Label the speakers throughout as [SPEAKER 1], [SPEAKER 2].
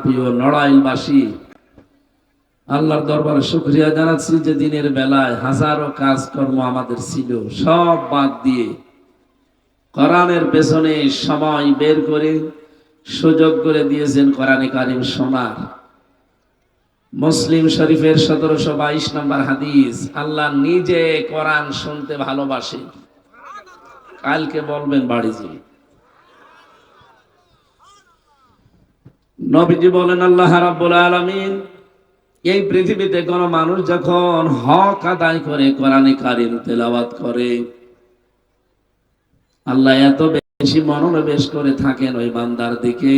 [SPEAKER 1] প্রিয় নড়াইলবাসী, আল্লাহর দরবারে শুকরিয়া জানাচ্ছি যে দিনের বেলায় হাজারো কাজকর্ম আমাদের ছিল, সব বাদ দিয়ে কোরআনের পেছনে সময় বের করে সুযোগ করে দিয়েছেন কোরআনে কারিম শোনার। মুসলিম শরীফের 1722 নম্বর হাদিস, আল্লাহ নিজে কোরআন শুনতে ভালোবাসে। কালকে বলবেন বাড়ি যেয়ে। নবীজি বলেন, আল্লাহ রাব্বুল আলামিন এই পৃথিবীতে কোন মানুষ যখন হক আদায় করে কোরআনে কারিম তেলাওয়াত করে, আল্লাহ এত বেশি মনোনিবেশ করে থাকেন ওই বান্দার দিকে,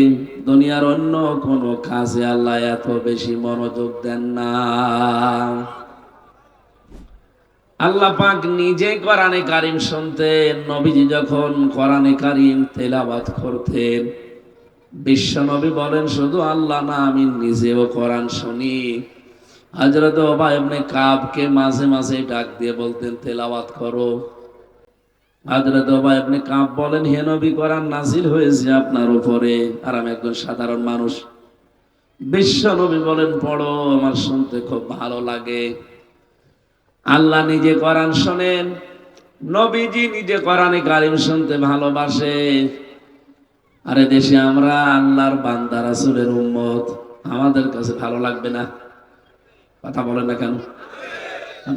[SPEAKER 1] দুনিয়ার অন্য কোন কাজে আল্লাহ এত বেশি মনোযোগ দেন না। আল্লাহ পাক নিজে কোরআনে কারিম শুনতেন। নবীজি যখন কোরআনে কারিম তেলাওয়াত করতেন, বিশ্ব নবী বলেন, শুধু আল্লাহ না, আমি নিজেও কোরআন শুনি। হযরত উবাই ইবনে কাবকে মাঝে মাঝে ডাক দিয়ে বলতেন, তেলাওয়াত করো। হযরত উবাই ইবনে কাব বলেন, হে নবী, কোরআন নাজিল হয়েছে আপনার উপরে, আর আমি একজন সাধারণ মানুষ। বিশ্ব নবী বলেন, পড়ো, আমার শুনতে খুব ভালো লাগে। আল্লাহ নিজে কোরআন শোনেন, নবীজি নিজে কোরআনে কারিম শুনতে ভালোবাসে। আরে দেশে আমরা আল্লাহর বান্দা রাসূলের উম্মত, আমাদের কাছে ভালো লাগবে না? কথা বলেন না কেন?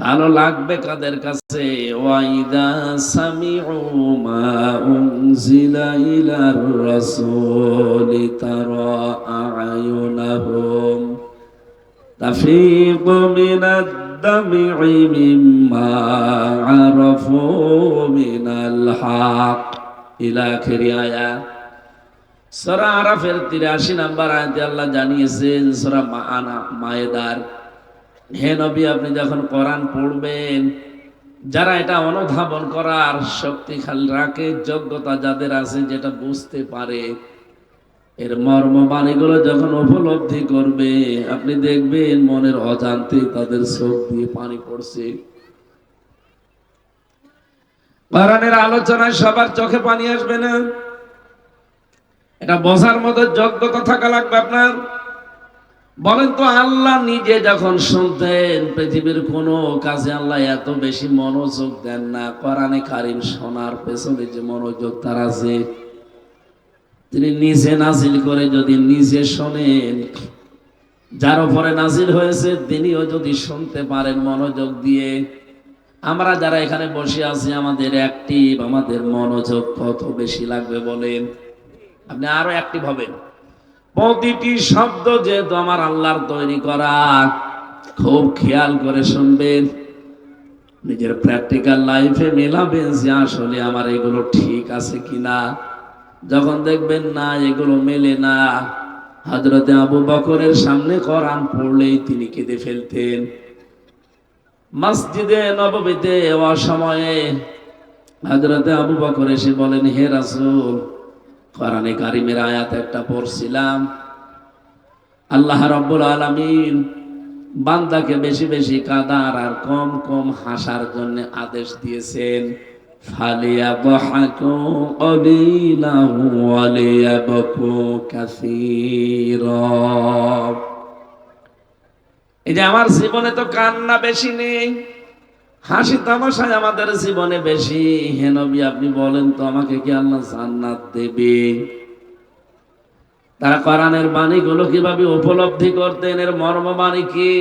[SPEAKER 1] ভালো লাগবে কাদের কাছে? ওয়াইদা সামিউ মা উনজিলা ইলার রাসূলি তারা আয়ুনাহুম তাফীদু মিনাদ দাম'i মিম্মা আরাফু মিনাল হক, ইলা আখিরি আয়াত। সূরা আরাফের 83 নম্বর আয়াতে আল্লাহ জানিয়েছেন, সূরা মায়েদার, হে নবী, আপনি যখন কোরআন পড়বেন, যারা এটা অনুধাবন করার শক্তি রাখে, যোগ্যতা যাদের আছে, যেটা বুঝতে পারে, এর মর্ম বাণীগুলো যখন উপলব্ধি করবে, আপনি দেখবেন মনের অজান্তে তাদের চোখ দিয়ে পানি পড়ছে। কোরআনের আলোচনায় সবার চোখে পানি আসবে না, এটা বোঝার মতো যোগ্যতা থাকা লাগবে আপনার। বলেন তো, আল্লাহ নিজে যখন শুনতেন, পৃথিবীর কোনো কাজে আল্লাহ এত বেশি মনোযোগ দেন না। কোরআনে কারিম শোনার পেছনে যে মনোযোগ তার আছে, তিনি নিজে নাজিল করে যদি নিজে শোনেন, যার উপরে নাজিল হয়েছে তিনিও যদি শুনতে পারেন মনোযোগ দিয়ে, আমরা যারা এখানে বসে আছি, আমাদের অ্যাক্টিভ, আমাদের মনোযোগ কত বেশি লাগবে বলেন? আপনি আরো অ্যাক্টিভ হবেন। প্রতিটি শব্দ যেহেতু আমার আল্লাহর তৈরি করা, খুব খেয়াল করে শুনবেন, নিজের প্র্যাকটিক্যাল লাইফে মেলাবেন যে আসলে আমার এগুলো ঠিক আছে কিনা। যখন দেখবেন না, এগুলো মেলে না, হযরতে আবু বকরের সামনে কোরআন পড়লেই তিনি কেঁদে ফেলতেন। মসজিদে নববীতে অসময়ে হযরতে আবু বকর এসে বলেন, হে রাসূল, কোরআনে কারিমের আয়াত একটা পড়ছিলাম, আল্লাহ রাব্বুল আলামিন বান্দাকে বেশি বেশি কাঁদার আর কম কম হাসার জন্য আদেশ দিয়েছেন, ফালিয়াদহাকু ক্বালিলান ওয়া লিয়াবকু কাসীরা। এই যে আমার জীবনে তো কান্না বেশি নেই, হাসি তামাশায় আমাদের জীবনে বেশি। হে নবী, আপনি বলেন তো, আমাকে কি আল্লাহ জান্নাত দেবে? তারা কোরআনের বাণীগুলো কিভাবে উপলব্ধি করতেন, এর মর্ম বাণী কি?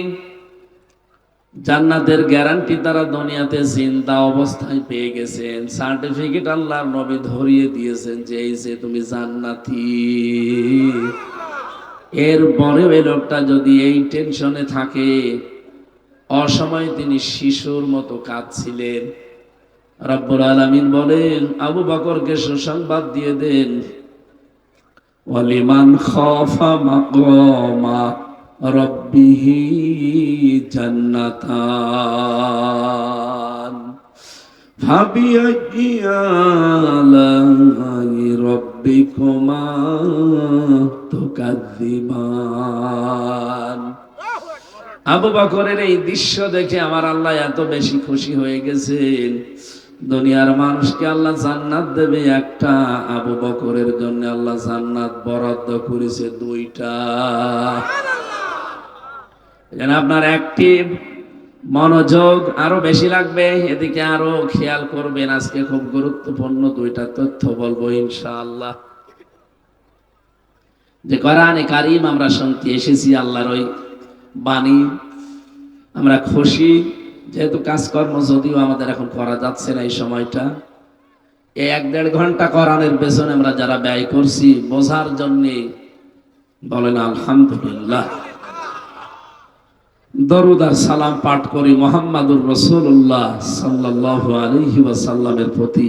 [SPEAKER 1] জান্নাতের গ্যারান্টি তারা দুনিয়াতে জিন্দা অবস্থায় পেয়ে গেছেন, সার্টিফিকেট আল্লাহর নবী ধরিয়ে দিয়েছেন যে এই যে তুমি জান্নাতি। এর পরেও এই লোকটা যদি এই টেনশনে থাকে, অসময়ে তিনি শিশুর মতো কাঁদছিলেন। রব্বুল আলামিন বলেন, আবু বকরকে সুসংবাদ দিয়ে দেন, ওয়ালিমান খাফা মাকামা রাব্বিহি জান্নাতান ফাবিআইয়ি আলাই রাব্বিকুমা তুকাযযিবান। আবু বকরের এই দৃশ্য দেখে আমার আল্লাহ এত বেশি খুশি হয়ে গেছেন, দুনিয়ার মানুষকে আল্লাহ জান্নাত দেবে একটা, আবু বকরের জন্য আল্লাহ জান্নাত বরাদ্দ করেছে দুইটা। যেন আপনার অ্যাক্টিভ মনোযোগ আরো বেশি লাগবে, এদিকে আরো খেয়াল করবেন। আজকে খুব গুরুত্বপূর্ণ দুইটা তথ্য বলবো ইনশাআল্লাহ। যে কোরআনে কারীম আমরা শুনতে এসেছি, আল্লাহর ওই বাণী, আমরা খুশি। যেহেতু কাজকর্ম যদিও আমাদের এখন করা যাচ্ছে না এই সময়টা, এই 1-1.5 ঘন্টা কোরআনের পেছনে আমরা যারা ব্যয় করছি বোঝার জন্যে, বলেন আলহামদুলিল্লাহ। দরুদ আর সালাম পাঠ করি মুহাম্মাদুর রাসূলুল্লাহ সাল্লাল্লাহু আলাইহি ওয়াসাল্লামের প্রতি।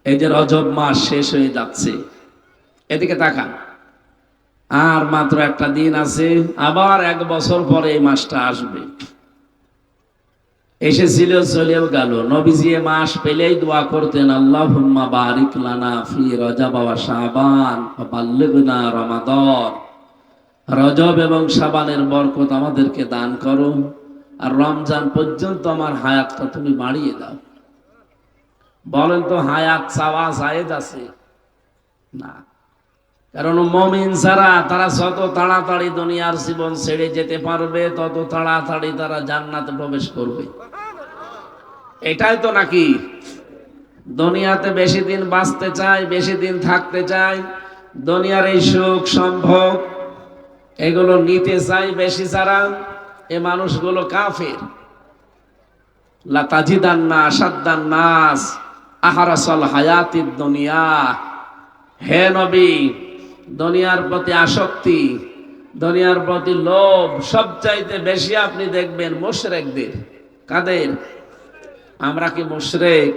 [SPEAKER 1] এই যে রজব মাস শেষ হয়ে যাচ্ছে, এদিকে তাকান, আর মাত্র একটা দিন আছে, আবার 1 বছর পরে এই মাসটা আসবে। এসেছিল, চলেও গেল। নবীজি এ মাস পেলেই দোয়া করতেন, আল্লাহুম্মা বারিক লানা ফি রজব ওয়া শাবান ওয়া বাল্লিগনা রমাদান। রজব এবং শাবানের বরকত আমাদেরকে দান করো, আর রমজান পর্যন্ত আমার হায়াতটা তুমি বাড়িয়ে দাও। বলেন তো, হায়াত চাওয়া জায়েজ আছে না? কারণ মুমিন যারা, তারা যত তাড়াতাড়ি দুনিয়ার জীবন ছেড়ে যেতে পারবে, তত তাড়াতাড়ি তারা জান্নাতে প্রবেশ করবে। এটাই তো নাকি? দুনিয়াতে বেশি দিন বাঁচতে চায়, বেশি দিন থাকতে চায়, দুনিয়ার এই সুখ সম্ভোগ এগুলো নিতে চাই বেশি, যারা এ মানুষগুলো কাফের। লা তাজিদান্না আশাদ্দান নাস আহরাসাল হায়াতিদ দুনিয়া। হে নবী, দুনিয়ার প্রতি আসক্তি, দুনিয়ার প্রতি লোভ সবচাইতে বেশি আপনি দেখবেন মুশরিকদের। কাদের? আমরা কি মুশরিক?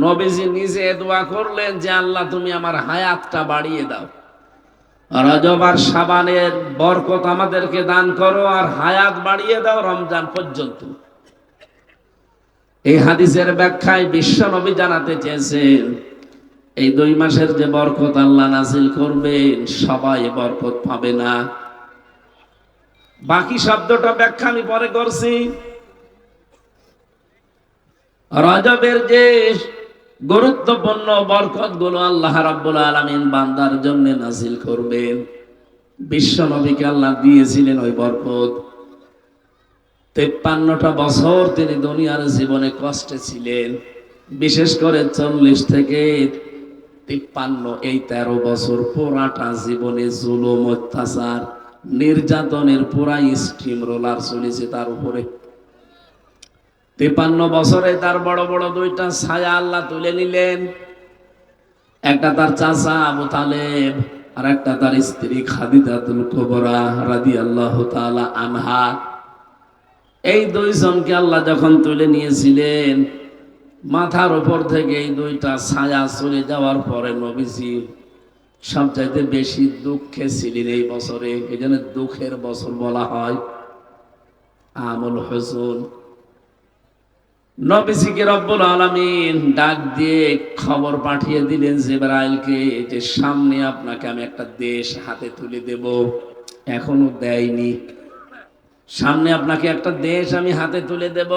[SPEAKER 1] নবীজি নিজে দোয়া করলেন যে আল্লাহ তুমি আমার হায়াতটা বাড়িয়ে দাও, রজব আর শাবানের বরকত আমাদেরকে দান করো, আর হায়াত বাড়িয়ে দাও রমজান পর্যন্ত। এই হাদিসের ব্যাখ্যায় বিশ্ব নবী জানাতে চেয়েছেন, এই 2 মাসের যে বরকত আল্লাহ নাজিল করবেন, সবাই বরকত পাবে না। বাকি শব্দটা ব্যাখ্যা আমি পরে করছি। রজবের যে গুরুত্বপূর্ণ বরকত গুলো আল্লাহ রাব্বুল আলামিন বান্দার জন্য নাজিল করবেন, বিশ্ব নবীকে আল্লাহ দিয়েছিলেন ওই বরকত। 53টা বছর তিনি দুনিয়ার জীবনে কষ্টে ছিলেন, বিশেষ করে 40 থেকে 53, এই 13 বছর পুরাটা জীবনে জুলুম, অত্যাচার, নির্যাতনের পুরা স্টিম রোলার চলেছে তার উপরে। 53 বছরে তার বড় বড় 2টা ছায়া আল্লাহ তুলে নিলেন। একটা তার চাচা আবু তালেব, আর একটা তার স্ত্রী খাদিজাতুল কুবরা রাদিয়াল্লাহু তাআলা আনহা। এই 2 জনকে আল্লাহ যখন তুলে নিয়েছিলেন, মাথার উপর থেকে এই 2টা ছায়া চলে যাওয়ার পরে নবীজি সবচাইতে বেশি দুঃখে ছিলেন এই বছরে। এই জন্য দুঃখের বছর বলা হয়, আমুল হুজুন। নবীজিকে রব্বুল আলামিন ডাক দিয়ে খবর পাঠিয়ে দিলেন জিবরাইলকে, যে সামনে আপনাকে আমি একটা দেশ হাতে তুলে দেব। এখনো দেয়নি। সামনে আপনাকে একটা দেশ আমি হাতে তুলে দেব।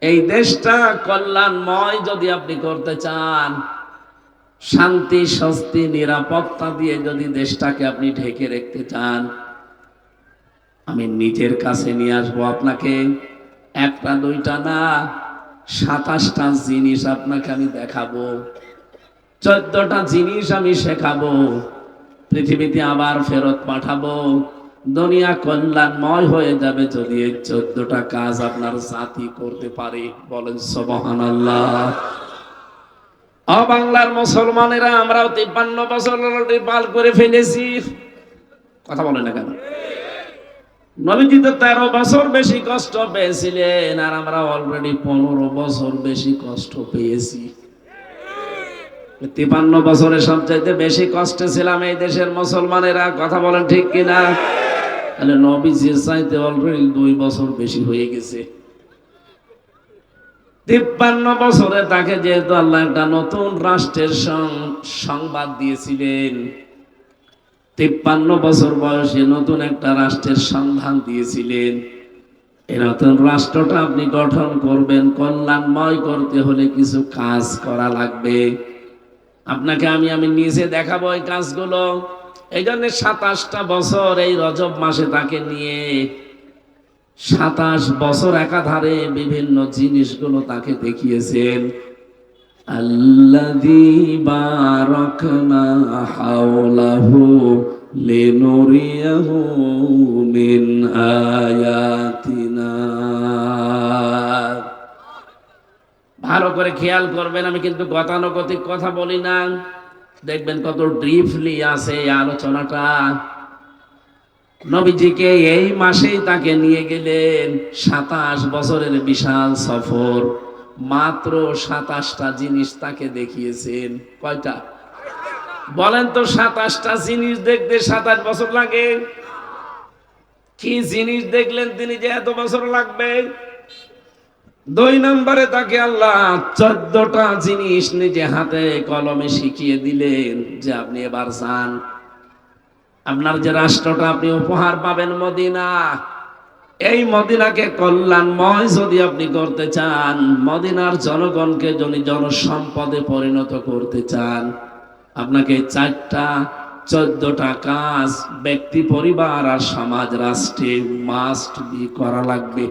[SPEAKER 1] এই দেশটা কল্যাণময় যদি আপনি করতে চান, শান্তি, স্বস্তি, নিরাপত্তা দিয়ে যদি দেশটাকে আপনি ঢেকে রাখতে চান, আমি নিজের কাছে নিয়ে আসবো আপনাকে। 1টা 2টা না, 27টা জিনিস আপনাকে আমি দেখাবো, 14টা জিনিস আমি শেখাবো, পৃথিবীতে আবার ফেরত পাঠাবো। দুনিয়া কল্যাণময় হয়ে যাবে যদি এই 14টা কাজ আপনার জাতি করতে পারে। বলেন সুবহানাল্লাহ। বাংলার মুসলমানেরা আমরাও 53 বছর অলরেডি পার করে ফেলেছি। কথা বলেন না কেন? নবীজি তো 13 বছর বেশি কষ্ট পেয়েছিলেন, আর আমরা অলরেডি 15 বছর বেশি কষ্ট পেয়েছি। 53 বছরে সবচাইতে বেশি কষ্টে ছিলাম এই দেশের মুসলমানেরা। কথা বলেন ঠিক কিনা? তাহলে নবীজির চাইতে অলরেডি 2 বছর বেশি হয়ে গেছে। 53 বছরে তাকে যেহেতু আল্লাহ একটা নতুন রাষ্ট্রের সংবাদ দিয়েছিলেন, 53 বছর বয়সে নতুন একটা রাষ্ট্রের সন্ধান দিয়েছিলেন, এই নতুন রাষ্ট্রটা আপনি গঠন করবেন, কল্যাণময় করতে হলে কিছু কাজ করা লাগবে। আপনাকে আমি নিজে দেখাবো এই কাজগুলো। এই জন্য 27টা বছর এই রজব মাসে তাকে নিয়ে 27 বছর একাধারে বিভিন্ন জিনিসগুলো তাকে দেখিয়েছেন। আল্লাযী বারাকনা হাওলাহু লিনুরিয়াহু মিন আয়াতিনা। ভালো করে খেয়াল করবেন, আমি কিন্তু গতানুগতিক কথা বলি না। দেখবেন কত ব্রিফলি আছে এই আলোচনাটা। নবীজিকে এই মাসেই তাকে নিয়ে গেলেন, 27 বছরের বিশাল সফর, মাত্র 27টা জিনিস তাকে দেখিয়েছেন। কয়টা বলেন তো? 27টা জিনিস দেখতে 27 বছর লাগে? কি জিনিস দেখলেন তিনি যে এত বছর লাগবে? 2 নম্বরে তাকে আল্লাহ 14টা জিনিস নিজে হাতে কলমে শিখিয়ে দিলেন যে আপনি এবার যান, আপনার যে রাষ্ট্রটা আপনি উপহার পাবেন মদিনা, এই মদিনাকে কল্যাণময় যদি আপনি করতে চান, মদিনার জনগণকে যদি জনসম্পদে পরিণত করতে চান, আপনাকে 14টা কাজ ব্যক্তি, পরিবার আর সমাজ, রাষ্ট্রে মাস্ট বি করা লাগবে।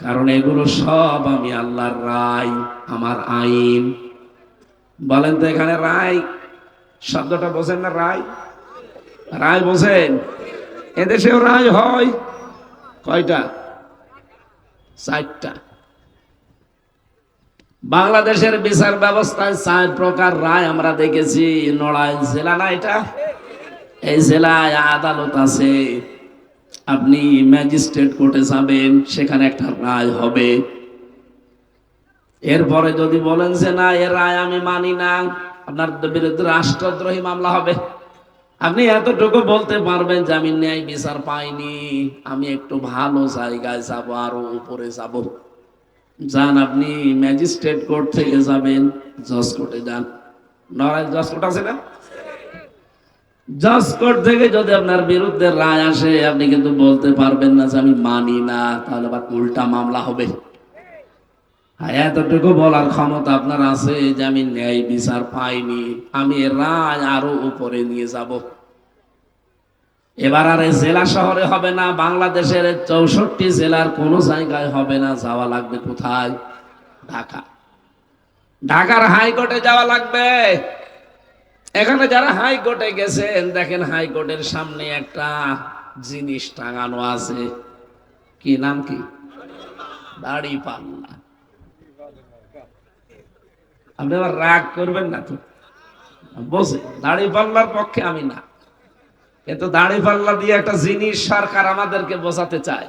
[SPEAKER 1] কারণ এগুলো সব আমি আল্লাহর রায়, আমার আইন। বলেন তো এখানে রায় শব্দটা বোঝেন না? রায়, রায় বোঝেন? এদেশেও রায় হয় কয়টা? 4টা। বাংলাদেশের বিচার ব্যবস্থায় 4 প্রকার রায় আমরা দেখেছি। নড়াইল জেলা না এটা? এই জেলায় আদালত আছে। আপনি ম্যাজিস্ট্রেট কোর্টে যাবেন, সেখানে একটা রায় হবে। এরপরে যদি বলেন যে না, এর রায় আমি মানি না, আপনার বিরুদ্ধে রাষ্ট্রদ্রোহী মামলা হবে। আপনি এতটুকু বলতে পারবেন যে আমি ন্যায় বিচার পাইনি, আমি একটু ভালো জায়গায় যাব, আরো উপরে যাব। যান, আপনি ম্যাজিস্ট্রেট কোর্ট থেকে যাবেন জজ কোর্টে যান। নড়াইল জজ কোর্ট আছে না? জজ কোর্ট থেকে যদি আপনার বিরুদ্ধে রায় আসে, আপনি কিন্তু বলতে পারবেন না যে আমি মানি না, তাহলে আবার উল্টা মামলা হবে। এতটুকু বলার ক্ষমতা আপনার আছে যে আমি ন্যায় বিচার পাইনি, আমি রায় আরো উপরে নিয়ে যাব। এবার আর জেলা শহরে হবে না, বাংলাদেশের 64 জেলার কোন জায়গায় হবে না। যাওয়া লাগবে কোথায়? ঢাকা। ঢাকার হাইকোর্টে যাওয়া লাগবে। এখানে যারা হাইকোর্টে গেছেন, দেখেন হাইকোর্টের সামনে একটা জিনিস টাঙানো আছে। কি নাম? কি? দাড়িপাল্লা। আপনি আবার রাগ করবেন না তো? বসে দাড়িপাল্লার পক্ষে আমি না, কিন্তু দাড়িপাল্লা দিয়ে একটা জিনিস সরকার আমাদেরকে বোঝাতে চায়।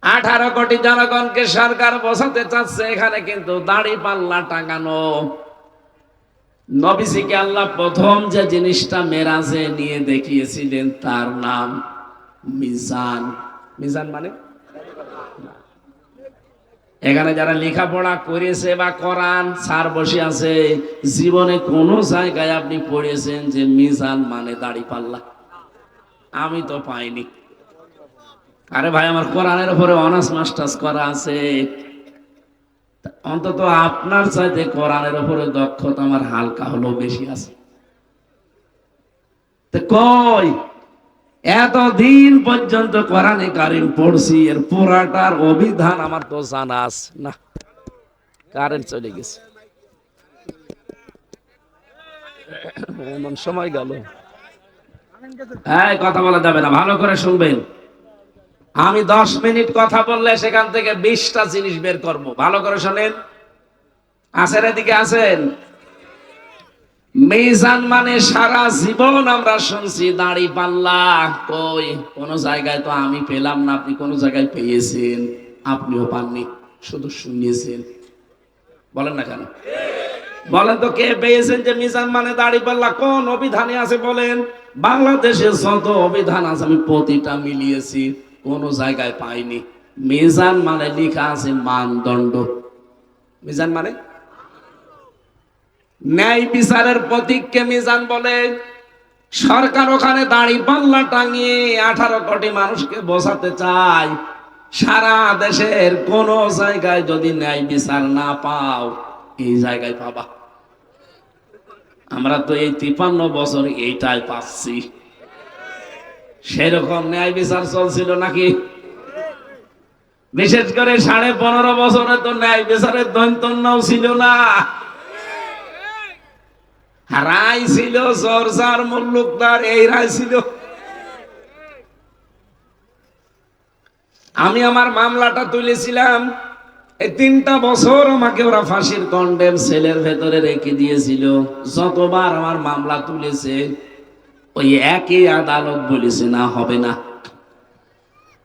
[SPEAKER 1] 18 কোটি জনগণকে সরকার বোঝাতে চাচ্ছে এখানে কিন্তু দাড়িপাল্লা টাঙানো। নবীজিকে আল্লাহ প্রথম যে জিনিসটা মেরাজে নিয়ে দেখিয়েছিলেন তার নাম মিজান। মিজান মানে? এখানে যারা লেখাপড়া করেছে বা কোরআন স্যার বসে আছে, জীবনে কোন জায়গায় আপনি পড়েছেন যে মিজান মানে দাড়িপাল্লা? আমি তো পাইনি। আরে ভাই, আমার কোরআনের উপরে অনার্স মাস্টার্স করা আছে। অন্তত আপনার চাইতে কোরআনের উপরে দক্ষতা আমার হালকা হলেও বেশি আছে। কই এতদিন পর্যন্ত কোরআনে কারিম পড়ছি, এর পুরাটার অভিধান আমার তো জানা আছে না। কারেন্ট চলে গেছে, এমন সময় গেল। হ্যাঁ, কথা বলা যাবে না, ভালো করে শুনবেন। আমি 10 মিনিট কথা বললে সেখান থেকে 20টা জিনিস বের করব। ভালো করে শোনেন। আছেন? এদিকে আছেন? মিজান মানে সারা জীবন আমরা শুনছি দাড়িপাল্লা। কই কোন জায়গায় তো আমি পেলাম না। আপনি কোন জায়গায় পেয়েছেন? আপনিও পাননি, শুধু শুনিয়েছেন। বলেন না কেন? বলেন তো কে পেয়েছেন যে মিজান মানে দাড়িপাল্লা? কোন অভিধানে আছে বলেন? বাংলাদেশে যত অভিধান আছে আমি প্রতিটা মিলিয়েছি, কোন জায়গায় পাইনি। মিজান মানে লেখা আছে মানদণ্ড। মিজান মানে ন্যায় বিচারের প্রতীককে মিজান বলে। সরকার ওখানে দাড়িপাল্লা টাঙিয়ে 18 কোটি মানুষকে বোঝাতে চায় সারা দেশের কোন জায়গায় যদি ন্যায় বিচার না পাও, এই জায়গায় পাবা। আমরা তো এই 53 বছর এইটাই পাচ্ছি। সেরকম ন্যায় বিচার চলছিল নাকি? বিশেষ করে 15.5 বছরে তো ন্যায় বিচারের দৈন্তন্যও ছিল না। রায় ছিল জর্জার মুল্লুকদার, এই রায় ছিল। আমি আমার মামলাটা তুলেছিলাম, এই 3টা বছর আমাকে ওরা ফাঁসির কন্ডেম সেলের ভেতরে রেখে দিয়েছিল। যতবার আমার মামলা তুলেছে ওই একই আদালত বলেছে না, হবে না।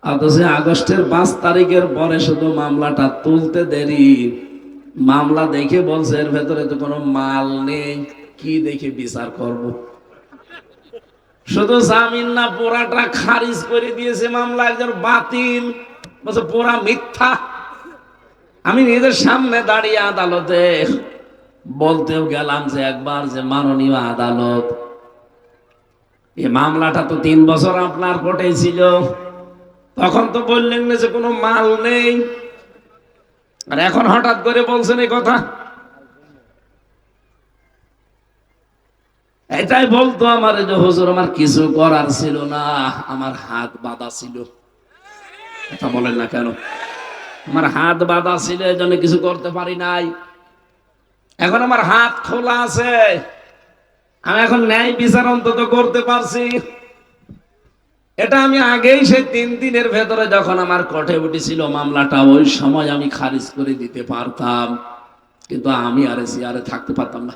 [SPEAKER 1] অথচ আগস্টের 5 তারিখের পরে শুধু মামলাটা তুলতে দেরি, মামলা দেখে বলছে এর ভেতরে তো কোনো মাল নেই, কি দেখে বিচার করব। শুধু জামিন না, পুরাটা খারিজ করে দিয়েছে। মামলা একজন বাতিল, বলছে পুরা মিথ্যা। আমি নিজের সামনে দাঁড়িয়ে আদালতে বলতেও গেলাম যে একবার যে মাননীয় আদালত, এই মামলাটা তো 3 বছর আপনার কোর্টে ছিল, তখন তো বললেন না যে কোনো মাল নেই, আর এখন হঠাৎ করে বলছেন এই কথা। এটাই বলতো আমার যে হুজুর আমার কিছু করার ছিল না, আমার হাত বাঁধা ছিল। এটা বলেন না কেন? আমার হাত বাঁধা ছিল, এই জন্য কিছু করতে পারি নাই। এখন আমার হাত খোলা আছে, আমি এখন ন্যায় বিচার অন্তত করতে পারছি। এটা আমি আগেই সেই 3 দিনের ভেতরে যখন আমার কোর্টে উঠেছিল মামলাটা, ওই সময় আমি খারিজ করে দিতে পারতাম, কিন্তু আমি আর চেয়ারে থাকতে পারতাম না।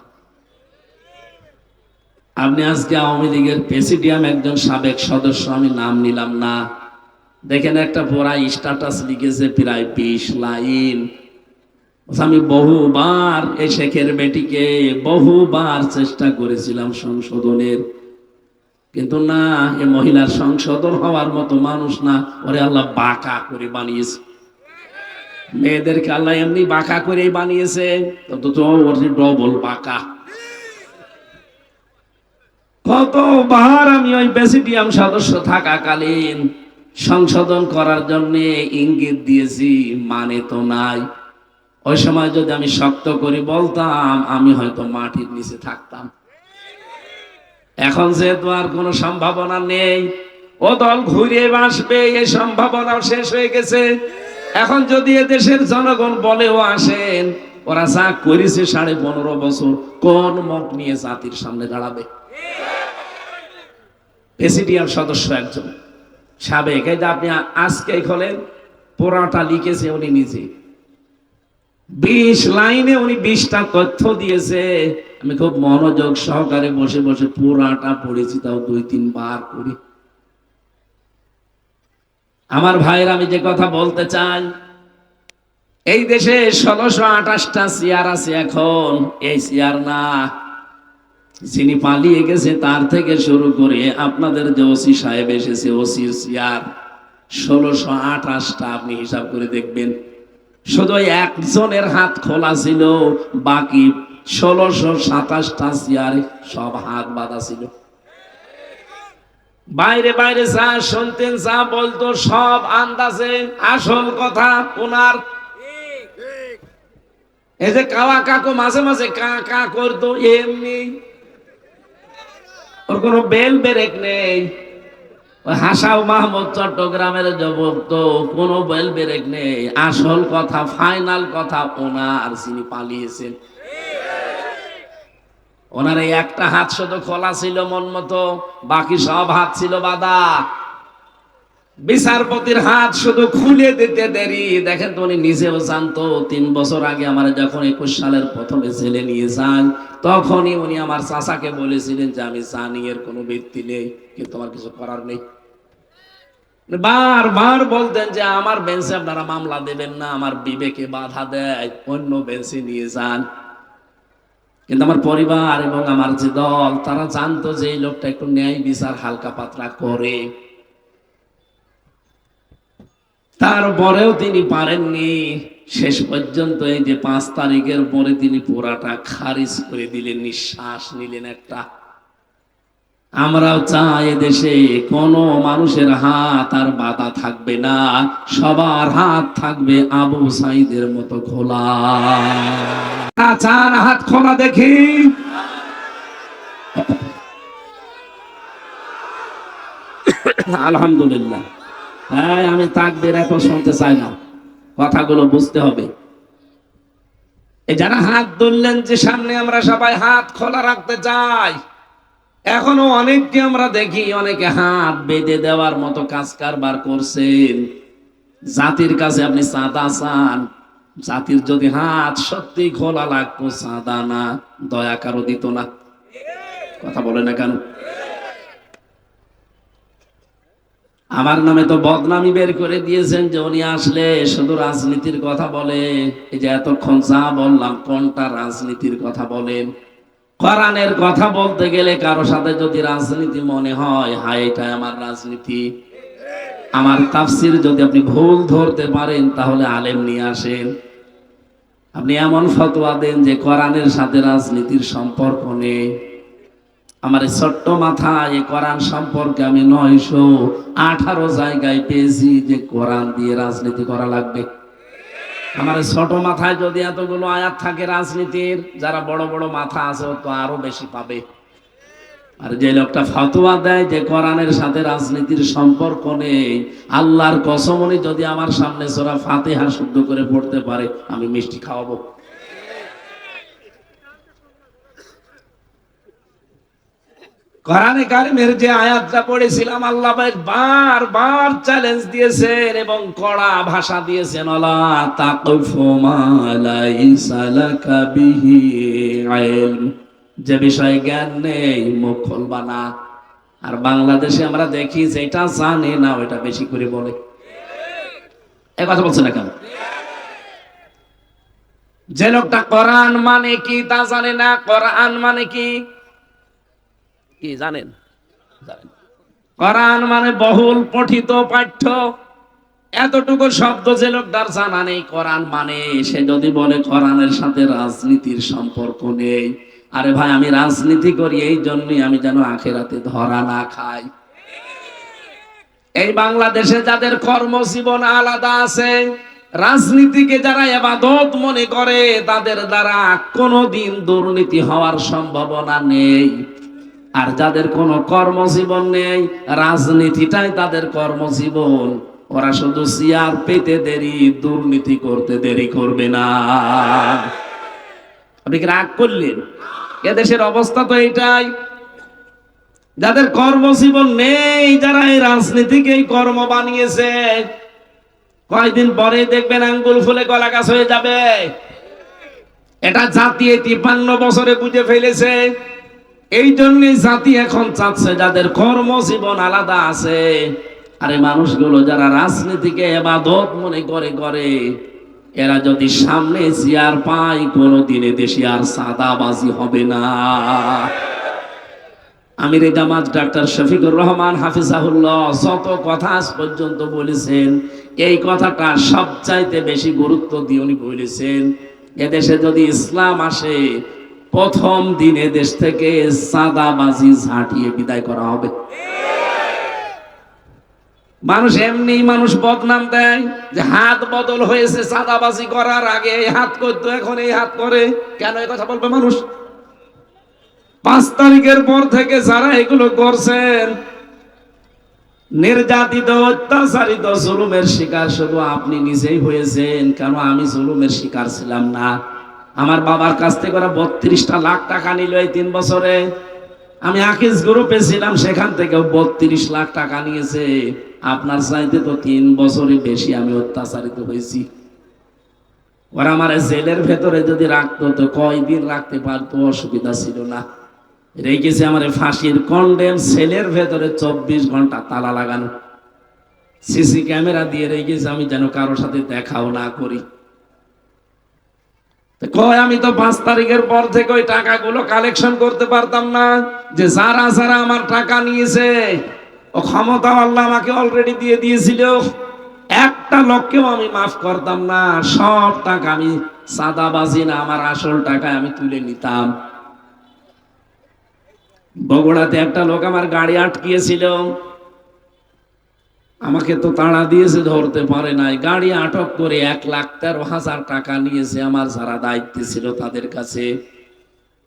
[SPEAKER 1] আপনি আজকে আওয়ামী লীগের প্রেসিডিয়াম একজন সাবেক সদস্য, আমি নাম নিলাম না, দেখেন একটা পুরা স্ট্যাটাস লিখেছে প্রায় 20 লাইন। আমি বহুবার এই শেখের বেটিকে বহুবার চেষ্টা করেছিলাম সংশোধনের, কিন্তু না, এ মহিলার সংশোধন হওয়ার মতো মানুষ না, ওরে আল্লাহ বাঁকা করে বানিয়েছে। মেয়েদেরকে আল্লাহ এমনি বাঁকা করে বানিয়েছে, তো ওর ডবল বাঁকা। কতবার আমি ওই প্রেসিডিয়াম সদস্য থাকাকালীন সংশোধন করার জন্য ইঙ্গিত দিয়েছি, মানে তো নাই। ওই সময় যদি আমি শক্ত করে বলতাম, আমি হয়তো মাটির নিচে থাকতাম। এখন যেহেতু আর কোনো সম্ভাবনা নেই, ও দল ঘুরে আসবে, এই সম্ভাবনাও শেষ হয়ে গেছে। এখন যদি এদেশের জনগণ বলেও আসেন, ওরা যা করেছে 15.5 বছর, কোন মুখ নিয়ে জাতির সামনে দাঁড়াবে? প্রেসিডিয়াম সদস্য একজন সাবেক, এই যে আপনি আজকে খোলেন, পুরাটা লিখেছে উনি নিজে, 20 লাইনে উনি 20টা তথ্য দিয়েছে। আমি খুব মনোযোগ সহকারে বসে বসে পুরাটা পড়েছি, তাও 2-3 বার করি। আমার ভাইয়ের, আমি যে কথা বলতে চাই, এই দেশে 1628টা চেয়ার আছে এখন, এই চেয়ার না, যিনি পালিয়ে গেছে তার থেকে শুরু করে আপনাদের যে ওসি সাহেব এসেছে, ওসির চেয়ার 1628টা, আপনি হিসাব করে দেখবেন। শুধু একজনের হাত খোলা ছিল, বাকি 1627টা চেয়ারে সব হাত বাঁধা ছিল। বাইরে বাইরে যা শুনতেন, যা বলতো, সব আন্দাজে, আসল কথা ওনার। এই যে কাওয়া কাকু মাঝে মাঝে কা কা করতো, এমনি, ওর কোনো বেল বেরেক নেই। হাসাও মাহমুদ চট্টগ্রামের যুবক, তো কোনো বেল বেরেক নেই। আসল কথা, ফাইনাল কথা ওনার, যিনি পালিয়েছেন, ওনার এই একটা হাত শুধু খোলা ছিল মন মতো, বাকি সব হাত ছিল বাঁধা। বিচারপতির হাত শুধু খুলে দিতে দেরি। দেখেন তো, উনি নিজেও জানতো। 3 বছর আগে আমার যখন 21 সালের প্রথমে জেলে নিয়ে যান, তখনই উনি আমার চাচাকে বলেছিলেন যে আমি জানি এর কোনো ভিত্তি নেই, কিন্তু আমার কিছু করার নেই। বারবার বলতেন যে আমার বেঞ্চে আপনারা মামলা দেবেন না, আমার বিবেকে বাধা দেয়, অন্য বেঞ্চে নিয়ে যান। কিন্তু আমার পরিবার এবং আমার যে দল, তারা জানতো যে এই লোকটা একটু ন্যায় বিচার হালকা পাতলা করে। তারপরেও তিনি পারেননি। শেষ পর্যন্ত এই যে 5 তারিখের পরে তিনি পুরাটা খারিজ করে দিলেন, নিঃশ্বাস নিলেন একটা। আমরাও চাই দেশে কোনো মানুষের হাত আর বাধা থাকবে না, সবার হাত থাকবে আবু সাইদের মতো খোলা। চার হাত খোলা দেখি। আলহামদুলিল্লাহ। হ্যাঁ, আমি তাকবীর এখন শুনতে চাই না, কথাগুলো বুঝতে হবে। এই যারা হাত তুললেন যে সামনে, আমরা সবাই হাত খোলা রাখতে চাই। এখনো অনেককে আমরা দেখি, অনেকে হাত বেঁধে দেওয়ার মতো কাজ কারবার করছেন। জাতির কাছে আপনি চাঁদা চান, জাতির যদি হাত সত্যি খোলা লাগতো, চাঁদা না দয়া কারো দিত না। কথা বলে না কেন? আমার নামে তো বদনামি বের করে দিয়েছেন যে উনি আসলে শুধু রাজনীতির কথা বলে। এই যে এতক্ষণ যা বললাম, কোনটা রাজনীতির কথা বলেন? কোরআনের কথা বলতে গেলে কারো সাথে যদি রাজনীতি মনে হয়, হায় এটাই আমার রাজনীতি। আমার তাফসির যদি আপনি ভুল ধরতে পারেন, তাহলে আলেম নিয়ে আসেন। আপনি এমন ফতোয়া দেন যে কোরআনের সাথে রাজনীতির সম্পর্ক নেই। আমার এই ছোট্ট মাথায় এই কোরআন সম্পর্কে আমি 918 জায়গায় পেয়েছি যে কোরআন দিয়ে রাজনীতি করা লাগবে। আমার ছোট মাথায় যদি এতগুলো আয়াত থাকে রাজনীতির, যারা বড় বড় মাথা আছে তো আরো বেশি পাবে। আর যে লোকটা ফতোয়া দেয় যে কোরআনের সাথে রাজনীতির সম্পর্ক নেই, আল্লাহর কসমনি যদি আমার সামনে সূরা ফাতিহা শুদ্ধ করে পড়তে পারে, আমি মিষ্টি খাওয়াবো। কোরআনে কারিমের যে আয়াতটা পড়েছিলাম, আল্লাহ বারবার চ্যালেঞ্জ দিয়েছেন এবং কড়া ভাষা দিয়েছেন, আলা তাকফু মা লাইসা লাকা বিহি ইলম, যে বিষয়ে জ্ঞান নেই মুখ খুলবা না। আর বাংলাদেশে আমরা দেখি যেটা জানে না ওটা বেশি করে বলে। এই কথা বলছে না কেন? যে লোকটা কোরআন মানে কি তা জানে না। কোরআন মানে কি কি জানেন? কোরআন মানে বহুল পঠিত পাঠ্য, এতটুকু শব্দ যে লোকটার জানা নেই কোরআন মানে, সে যদি বলে কোরআনের সাথে রাজনীতির সম্পর্ক নেই, আরে ভাই আমি রাজনীতি করি এই জন্যই আমি যেন আখেরাতে ধরা না খাই। এই বাংলাদেশে যাদের কর্মজীবন আলাদা আছে, রাজনীতিকে যারা ইবাদত মনে করে, তাদের দ্বারা কোনোদিন দুর্নীতি হওয়ার সম্ভাবনা নেই। আর যাদের কোনো কর্মজীবন নেই, রাজনীতিটাই তাদের কর্মজীবন, ওরা শুধু চেয়ার পেতে দেরি, দুর্নীতি করতে দেরি করবে না। আপনি কি রাগ করলেন? এদেশের অবস্থা তো এটাই। যাদের কর্মজীবন নেই, যারা এই রাজনীতিকেই কর্ম বানিয়েছে, কয়েকদিন পরে দেখবেন আঙ্গুল ফুলে কলা গাছ হয়ে যাবে। এটা জাতি 53 বছরে বুঝে ফেলেছে। এই জন্যই জাতি এখন চাচ্ছে যাদের কর্মজীবন আলাদা আছে, আরে মানুষগুলো যারা রাজনীতিকে ইবাদত মনে করে, এরা যদি সামনে চেয়ার পায়, কোনোদিনে দেশে আর সাদাবাজি হবে না। আমির জামাত ডাক্তার শফিকুর রহমান হাফিজাহুল্লাহ যত কথা আজ পর্যন্ত বলেছেন, এই কথাটা সবচাইতে বেশি গুরুত্ব দিয়ে উনি বলেছেন, এদেশে যদি ইসলাম আসে, প্রথম দিনে দেশ থেকে সাদাবাজি ঝাঁটিয়ে বিদায় করা হবে। মানুষ এমনি মানুষ বদনাম দেয় যে হাত বদল হয়েছে, সাদাবাজি করার আগে এই হাত করতো, এখন এই হাত করে। কেন এই কথা বলবে মানুষ? 5 তারিখের পর থেকে যারা এগুলো করছেন, নির্যাতিত, অত্যাচারিত, জুলুমের শিকার শুধু আপনি নিজেই হয়েছেন। কেন আমি জুলুমের শিকার ছিলাম না? আমার বাবার কাছ থেকে ওরা 32টা লাখ টাকা নিল এই 3 বছরে। আমি আকিজ গ্রুপে ছিলাম, সেখান থেকে 32 লাখ টাকা নিয়েছে। আপনার চাইতে তো 3 বছরই বেশি আমি অত্যাচারিত হয়েছি। ওরা আমার জেলের ভেতরে যদি রাখতো তো কয়দিন রাখতে পারতো, অসুবিধা ছিল না। রেখেছে আমার ফাঁসির কন্ডেম সেলের ভেতরে 24 ঘন্টা তালা লাগানো, সিসি ক্যামেরা দিয়ে রেখেছে, আমি যেন কারোর সাথে দেখাও না করি। কয় আমি তো 5 তারিখের পর থেকে ওই টাকাগুলো কালেকশন করতে পারতাম না, যে যারা যারা আমার টাকা নিয়েছে ও ক্ষমতা আল্লাহ আমাকে অলরেডি দিয়ে দিয়েছিল, একটা লোককেও আমি মাফ করতাম না। সব টাকা আমি সাদাবাজি না, আমার আসল টাকা আমি তুলে নিতাম। বগুড়াতে একটা লোক আমার গাড়ি আটকিয়েছিল, আমাকে তো তাড়া দিয়েছে, ধরতে পারে নাই, গাড়ি আটক করে 1,13,000 টাকা নিয়েছে আমার যারা দায়িত্ব ছিল তাদের কাছে।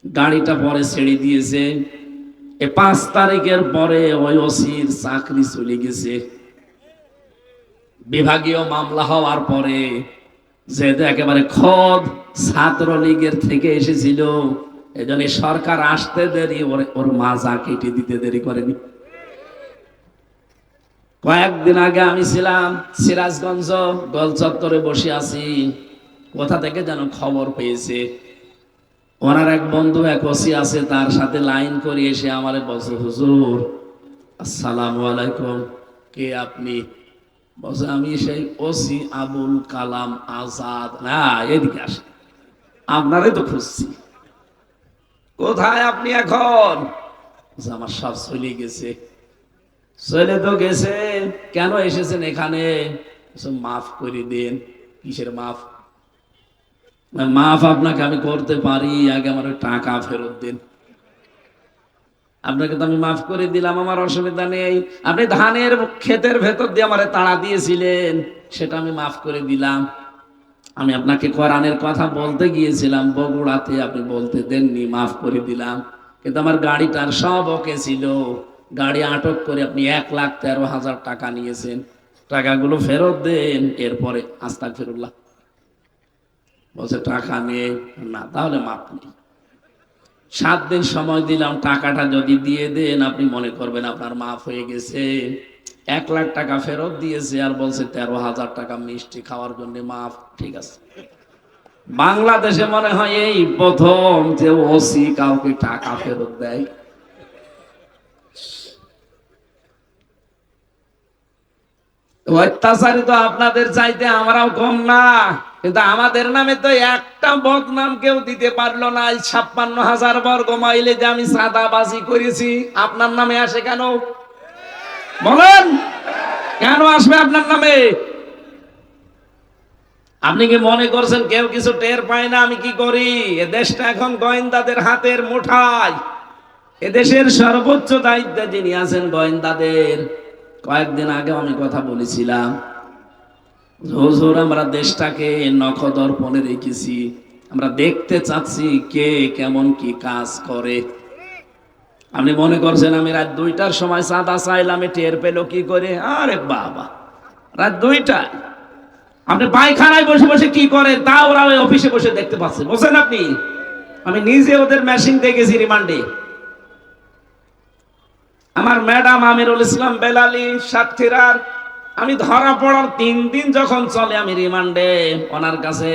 [SPEAKER 1] গাড়িটা পরে ছেড়ে দিয়েছে। 5 তারিখের পরে ওই ওসির চাকরি চলে গেছে। বিভাগীয় মামলা হওয়ার পরে, যেহেতু একেবারে খোদ ছাত্রলীগের থেকে এসেছিল, এই জন্য সরকার আসতে দেরি, ওর মাজা কেটে দিতে দেরি করেনি। কয়েকদিন আগে আমি ছিলাম সিরাজগঞ্জ, গোল চত্বরে বসে আছি, কোথা থেকে যেন খবর পেয়েছে, ওনার এক বন্ধু এক ওসি আছে, তার সাথে লাইন করে এসে আমারে বলছে, হুজুর আসসালামু আলাইকুম, কে আপনি? বলছে আমি সেই ওসি আবুল কালাম আজাদ। না, এদিকে আসে, আপনারই তো খুঁজছি। কোথায় আপনি এখন? আমার সব চলে গেছে। চলে তো গেছে, কেন এসেছেন এখানে? মাফ করে দিন। কিসের মাফ? মাফ আপনাকে আমি করতে পারি, আগে আমার ওই টাকা ফেরত দিন। আপনাকে তো আমি মাফ করে দিলাম, আমার অসুবিধা নেই। আপনি ধানের ক্ষেতের ভেতর দিয়ে আমারে তাড়া দিয়েছিলেন, সেটা আমি মাফ করে দিলাম। আমি আপনাকে কোরআনের কথা বলতে গিয়েছিলাম বগুড়াতে, আপনি বলতে দেননি, মাফ করে দিলাম। কিন্তু আমার গাড়িটার সব ওকে ছিল, গাড়ি আটক করে আপনি 1,13,000 টাকা নিয়েছেন, টাকাগুলো ফেরত দেন। এরপরে আস্তাগফিরুল্লাহ বলছে টাকা নেই। না, তাহলে মাফ নেই। 7 দিন সময় দিলাম, টাকাটা যদি দিয়ে দেন আপনি মনে করবেন আপনার মাফ হয়ে গেছে। 1,00,000 টাকা ফেরত দিয়েছে আর বলছে 13,000 টাকা মিষ্টি খাওয়ার জন্য মাফ। ঠিক আছে, বাংলাদেশে মনে হয় এই প্রথম যে ওসি কাউকে টাকা ফেরত দেয়। অত্যাচারী তো আপনাদের চাইতে আমরাও কম না, কিন্তু আমাদের নামে তো একটা বদনাম কেউ দিতে পারলো না। 56,000 বর্গ মাইলে যে আমি চাঁদাবাজি করেছি, আপনার নামে আসে কেন? বলেন, কেন আসবে আপনার নামে? আপনি কি মনে করছেন কেউ কিছু টের পায় না আমি কি করি? এ দেশটা এখন গোয়েন্দাদের হাতের মুঠায়। এদেশের সর্বোচ্চ দায়িত্বে যিনি আছেন গোয়েন্দাদের। কয়েকদিন আগে আমি কথা বলেছিলাম, হুজুর আমরা দেশটাকে নখদর্পণে রেখেছি, আমরা দেখতে চাচ্ছি কে কেমন কি কাজ করে। আপনি মনে করছেন আমি রাত 2টার সময় চাঁদা চাইলাম, টের পেল কি করে? আরে বাবা, রাত 2টায় আপনি পায়খানায় বসে বসে কি করেন তা ওরা ওই অফিসে বসে দেখতে পাচ্ছে, বুঝছেন আপনি? আমি নিজে ওদের মেশিন দেখেছি রিমান্ডে। আমার ম্যাডাম আমিরুল ইসলাম বেলালি সাতক্ষীরার, আমি ধরা পড়ার 3 দিন যখন চলে আমি রিমান্ডে, ওনার কাছে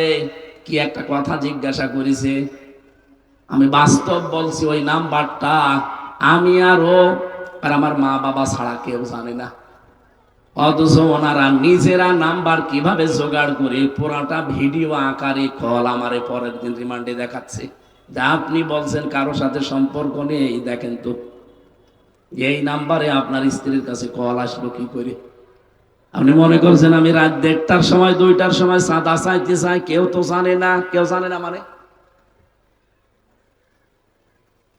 [SPEAKER 1] কি একটা কথা জিজ্ঞাসা করেছে, আমি বাস্তব বলছি ওই নাম্বারটা আমি আর ও আর আমার মা বাবা ছাড়া কেউ জানে না। অথচ ওনারা নিজেরা নাম্বার কিভাবে জোগাড় করে পুরাটা ভিডিও আকারে কল আমারে পরের দিন রিমান্ডে দেখাচ্ছে। যা আপনি বলছেন কারোর সাথে সম্পর্ক নেই, দেখেন তো এই নাম্বারে আপনার স্ত্রীর কাছে কল আসলো কি করে? আপনি মনে করছেন আমি রাত 1:30টার সময় 2টার সময় চাঁদা চাইতে চাই? কেউ তো জানে না। কেউ জানে না মানে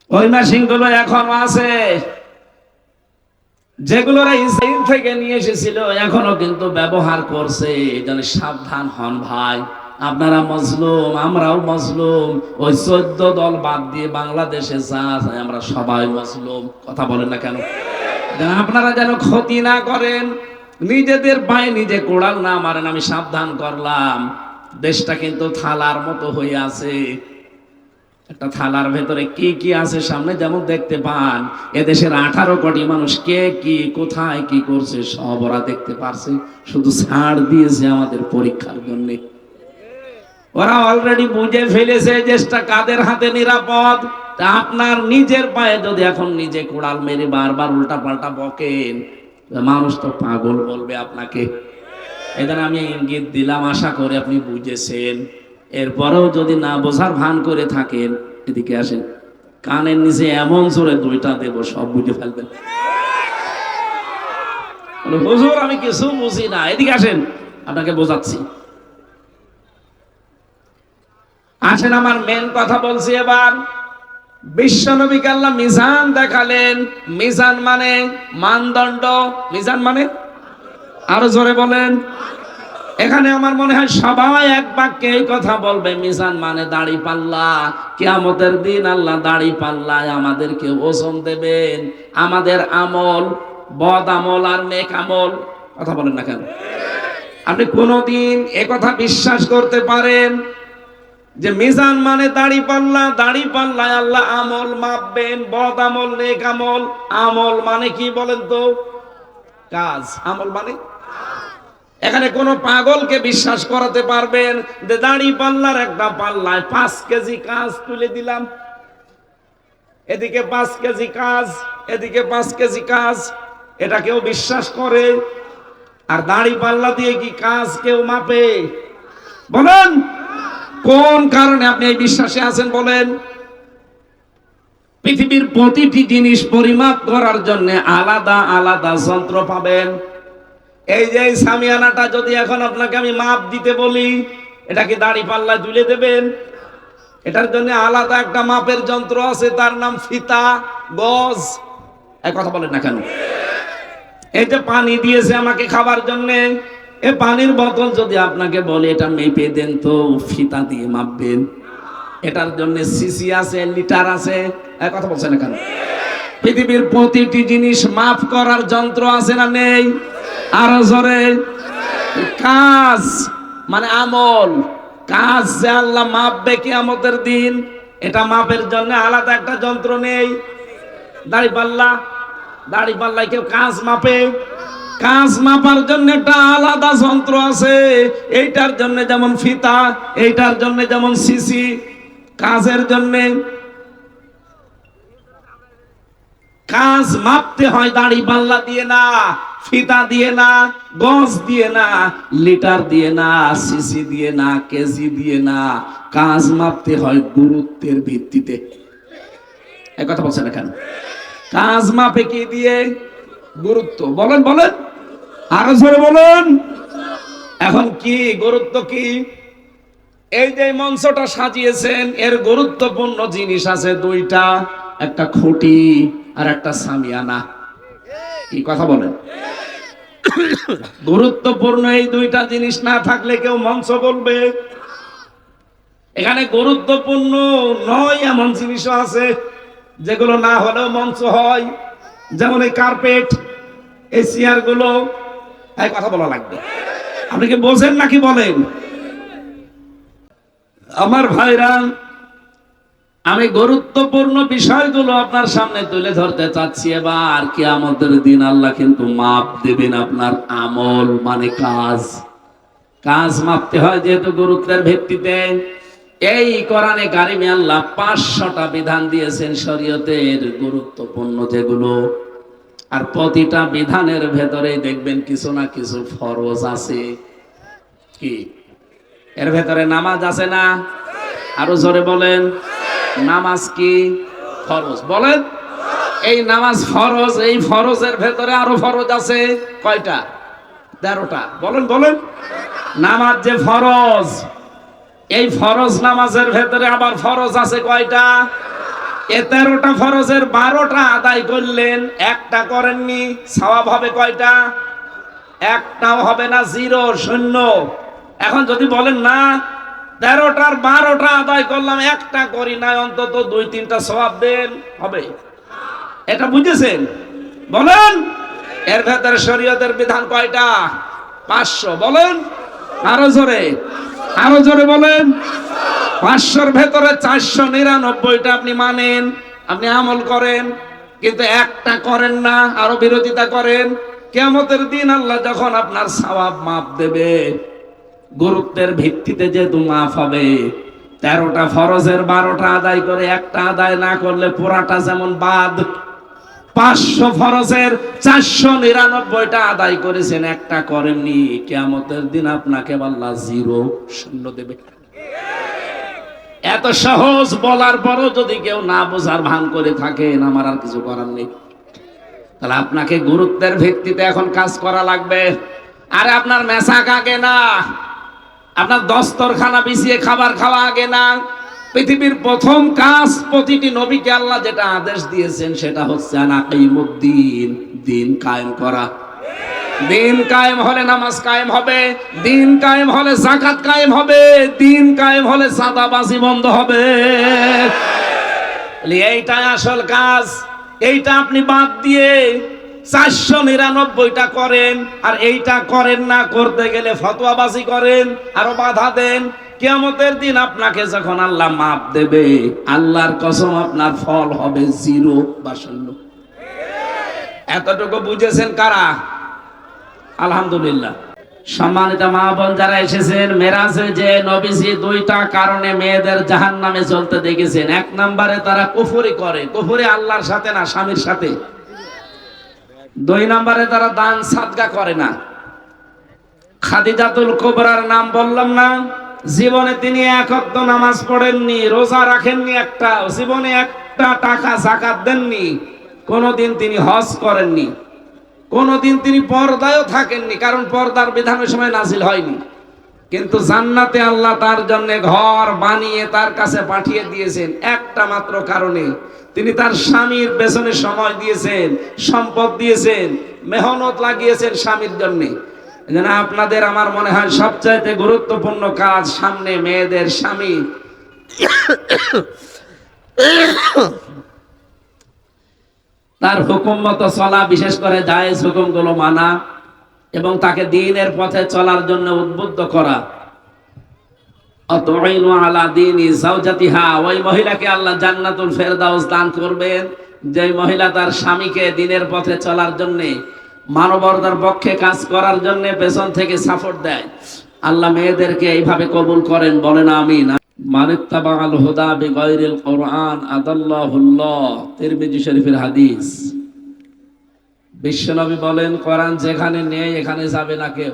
[SPEAKER 1] ওই মেশিন গুলো এখনো আছে, যেগুলো ইসরাইল থেকে নিয়ে এসেছিল এখনো কিন্তু ব্যবহার করছে। এই জন্য সাবধান হন ভাই, আপনারা মজলুম, আমরাও মজলুম। ওই 14 দল বাদ দিয়ে বাংলাদেশে যা আছে আমরা সবাই মজলুম। কথা বলেন না কেন? আপনারা যেন ক্ষতি না করেন, নিজেদের পায়ে নিজে কোড়াল না মারেন। আমি সাবধান করলাম, দেশটা কিন্তু থালার মতো হয়ে আছে। একটা থালার ভেতরে কি কি আছে সামনে যেমন দেখতে পান, এদেশের 18 কোটি মানুষ কে কি কোথায় কি করছে সব ওরা দেখতে পারছে, শুধু ছাড় দিয়েছে আমাদের পরীক্ষার জন্য। ওরা অলরেডি বুঝে ফেলেছে দেশটা কাদের হাতে নিরাপদ। তা আপনার নিজের পায়ে যদি এখন নিজে কোড়াল মেরে বারবার উল্টা পাল্টা বকেন, মানুষ তো পাগল বলবে আপনাকে। এদের আমি ইঙ্গিত দিলাম, আশা করি আপনি বুঝেছেন। এরপরেও যদি না বোঝার ভান করে থাকেন, এদিকে আসেন, কানের নিচে এমন জোরে 2টা দেব সব বুঝে ফেলবেন। হুজুর আমি কিছু বুঝি না, এদিকে আসেন আপনাকে বোঝাচ্ছি। আসেন, আমার মেন কথা বলছি এবার। বিশ্বনবীকে আল্লাহ মিজান দেখালেন। মিজান মানে মানদণ্ড, মিজান মানে আরো জোরে বলেন। এখানে আমার মনে হয় সবাই এক বাক্যে এই কথা বলবে, মিজান মানে দাড়ি পাল্লা। কিয়ামতের দিন আল্লাহ দাড়ি পাল্লায় আমাদেরকে ওজন দেবেন, আমাদের আমল, বদ আমল আর নেক আমল। কথা বলেন না কেন? আপনি কোনদিন এ কথা বিশ্বাস করতে পারেন যে মিজান মানে দাড়ি পাল্লা, দাড়ি পাল্লায় আল্লাহ আমল মাপবেন, বদ আমল নেক আমল? আমল মানে কি বলেন তো? কাজ। আমল মানে, এখানে কোন পাগলকে বিশ্বাস করাতে পারবেন যে দাড়ি পাল্লার একটা পাল্লায় 5 কেজি কাজ তুলে দিলাম, এদিকে 5 কেজি কাজ, এদিকে 5 কেজি কাজ, এটা কেউ বিশ্বাস করে? আর দাড়ি পাল্লা দিয়ে কি কাজ কেউ মাপে? বলেন কোন কারণে আপনি এই বিশ্বাসে আছেন বলেন? পৃথিবীর প্রতিটি জিনিস পরিমাপ করার জন্য আলাদা আলাদা যন্ত্র পাবেন। এই যে সামিয়ানাটা যদি এখন আপনাকে আমি মাপ দিতে বলি, এটা কি দাড়ি পাল্লায় তুলে দেবেন? এটার জন্য আলাদা একটা মাপের যন্ত্র আছে, তার নাম ফিতা, গজ। এই কথা বলেন না কেন? এই যে পানি দিয়েছে আমাকে খাবার জন্য, এই পানির বোতল যদি আপনাকে বলে এটা মেপে দেন তো ফিতা দিয়ে মাপবেন? এটার জন্য সিসি আছে, লিটার আছে। এই কথা বলছেন না কেন? পৃথিবীর প্রতিটি জিনিস মাপ করার যন্ত্র আছে না নেই? আরো জোরে। কাজ মানে আমল, কাজ যে আল্লাহ মাপবে কিয়ামতের দিন, এটা মাপের জন্য আলাদা একটা যন্ত্র নেই? দাড়ি পাল্লা, দাড়ি পাল্লায় কেউ কাজ মাপে? কাজ মাপার জন্য একটা আলাদা যন্ত্র আছে। এইটার জন্য যেমন ফিতা, এইটার জন্য যেমন সিসি। কাজের জন্য কাজ মাপতে হয় দাড়ি পাল্লা দিয়ে না, ফিতা দিয়ে না, গজ দিয়ে না, লিটার দিয়ে না, সিসি দিয়ে না, কেজি দিয়ে না। কাজ মাপতে হয় গুরুত্বের ভিত্তিতে। এই কথা বলছেন না কেন? কাজ মাপে কি দিয়ে? গুরুত্ব। বলেন বলেন, আরো জোরে বলেন। এখন কি গুরুত্ব কি? এই যে মঞ্চটা সাজিয়েছেন, এর গুরুত্বপূর্ণ জিনিস আছে দুইটা, একটা খুঁটি আর একটা সামিয়ানা। কি কথা বলেন? গুরুত্বপূর্ণ এই দুইটা জিনিস না থাকলে কেউ মঞ্চ বলবে? এখানে গুরুত্বপূর্ণ নয় এমন জিনিসও আছে যেগুলো না হলেও মঞ্চ হয়, যেমন এই কার্পেট, এই চেয়ার গুলো। এই কথা বলা লাগবে। আপনি কি বোঝেন নাকি বলেন? আমার ভাইরা, আমি গুরুত্বপূর্ণ বিষয়গুলো আপনার সামনে তুলে ধরতে চাচ্ছি। এবার কিয়ামতের দিন আল্লাহ কিন্তু মাপ দেবেন আপনার আমল মানে কাজ। কাজ মাপতে হয় যেহেতু গুরুত্বের ভিত্তিতে। এই কোরআনে কারিমে আল্লাহ 500টা বিধান দিয়েছেন শরীয়তের গুরুত্বপূর্ণ যেগুলো, আর প্রতিটা বিধানের ভেতরেই দেখবেন কিছু না কিছু ফরজ আছে। কি এর ভেতরে নামাজ আছে না? আরো জোরে বলেন। নামাজ কি ফরজ? বলেন। এই নামাজ ফরজ, এই ফরজের ভেতরে আরো ফরজ আছে কয়টা? 13টা। বলেন বলেন। নামাজ যে ফরজ, এই ফরজ নামাজের ভেতরে আবার ফরজ আছে কয়টা? এ 13টা ফরজের 12টা আদায় করলেন, একটা করেননি, সওয়াব হবে কয়টা? একটাও হবে না, 0, 0। এখন যদি বলেন না 13টার 12টা আদায় করলাম, একটা করি না, অন্তত 2-3টা সওয়াব দেন, হবে? এটা বুঝেছেন? বলেন। এর ভেতরে শরীয়তের বিধান কয়টা? 500। বলেন আরো জোরে, আরো জোরে বলেন। 500র ভেতরে 499টা আপনি মানেন, আপনি আমল করেন, কিন্তু একটা করেন না, আরো বিরোধিতা করেন। কিয়ামতের দিন আল্লাহ যখন আপনার সওয়াব মাপ দেবে, গুরুত্বের ভিত্তিতে যেহেতু মাফ হবে, 13টা ফরজের 12টা আদায় করে একটা আদায় না করলে পুরাটা যেমন বাদ। 500 ফরজের 499টা আদায় করেছেন, একটা করেননি, কিয়ামতের দিন আপনাকে আল্লাহ 0, 0 দেবে। এত সহজ বলার পরও যদি কেউ না বোঝার ভান করে থাকেন, আমার আর কিছু করার নেই। তাহলে আপনাকে গুরুত্বের ভিত্তিতে এখন কাজ করা লাগবে। আরে আপনার মেসাক আগে না, আপনার দস্তরখানা বিছিয়ে খাবার খাওয়া আগে না, পৃথিবীর প্রথম কাজ প্রতিটি নবীকে আল্লাহ যেটা আদেশ দিয়েছেন সেটা হচ্ছে আনাকিমুদ্দিন, দিন কায়েম করা। দিন কায়েম হলে নামাজ কায়েম হবে, দিন কায়েম হলে যাকাত কায়েম হবে, দিন কায়েম হলে চাঁদাবাজি বন্ধ হবে। এইটাই আসল কাজ। এইটা আপনি বাদ দিয়ে 499টা করেন, আর এইটা করেন না, করতে গেলে ফতোয়াবাজি করেন, আরো বাধা দেন। কিয়ামতের দিন আপনাকে যখন আল্লাহ মাপ দেবে, আল্লাহর কসম আপনার ফল হবে 0 বা 0। এতটুকু বুঝেছেন কারা? আলহামদুলিল্লাহ। সম্মানিত মা বোন যারা এসেছেন, মেরাজে যে নবীজি 2টা কারণে মেয়েদের জাহান্নামে চলতে দেখেছেন। 1 নম্বরে তারা কুফরি করে, কুফরি আল্লাহর সাথে না, স্বামীর সাথে। 2 নম্বরে তারা দান সাদকা করে না। খাদিজাতুল কুবরার নাম বললাম না? জীবনে তিনি 1 ওয়াক্ত নামাজ পড়েননি, রোজা রাখেননি, একটা জীবনে একটা টাকা যাকাত দেননি, কোনদিন তিনি হজ করেননি, কোনদিন তিনি পর্দায়ও থাকেননি, কারণ পর্দার বিধানের সময় নাজিল হয়নি। কিন্তু জান্নাতে আল্লাহ তার জন্য ঘর বানিয়ে তার কাছে পাঠিয়ে দিয়েছেন একটা মাত্র কারণে। তিনি তার স্বামীর পেছনে সময় দিয়েছেন, সম্পদ দিয়েছেন, মেহনত লাগিয়েছেন স্বামীর জন্য। যেন আপনাদের আমার মনে হয় সবচাইতে গুরুত্বপূর্ণ কাজ সামনে মেয়েদের স্বামী তার হুকুম মতো চলা, বিশেষ করে জায়েজ হুকুমগুলো মানা এবং তাকে দ্বীনের পথে চলার জন্য উদ্বুদ্ধ করা। আতুইনু আলা দীনি যাওজাতিহা, ওই মহিলাকে আল্লাহ জান্নাতুল ফেরদাউস দান করবেন যে মহিলা তার স্বামীকে দ্বীনের পথে চলার জন্য, মানবতার পক্ষে কাজ করার জন্য পেছন থেকে সাপোর্ট দেয়। আল্লাহ মেয়েদেরকে এইভাবে কবুল করেন, বলেন আমিন। মানিত্তাবাল হুদা বিগাইরিল কুরআন আদাল্লাহুল্লাহ, তিরমিজি শরীফের হাদিস। বিশ্বনবী বলেন, কোরআন যেখানে নেই এখানে যাবে না কেউ।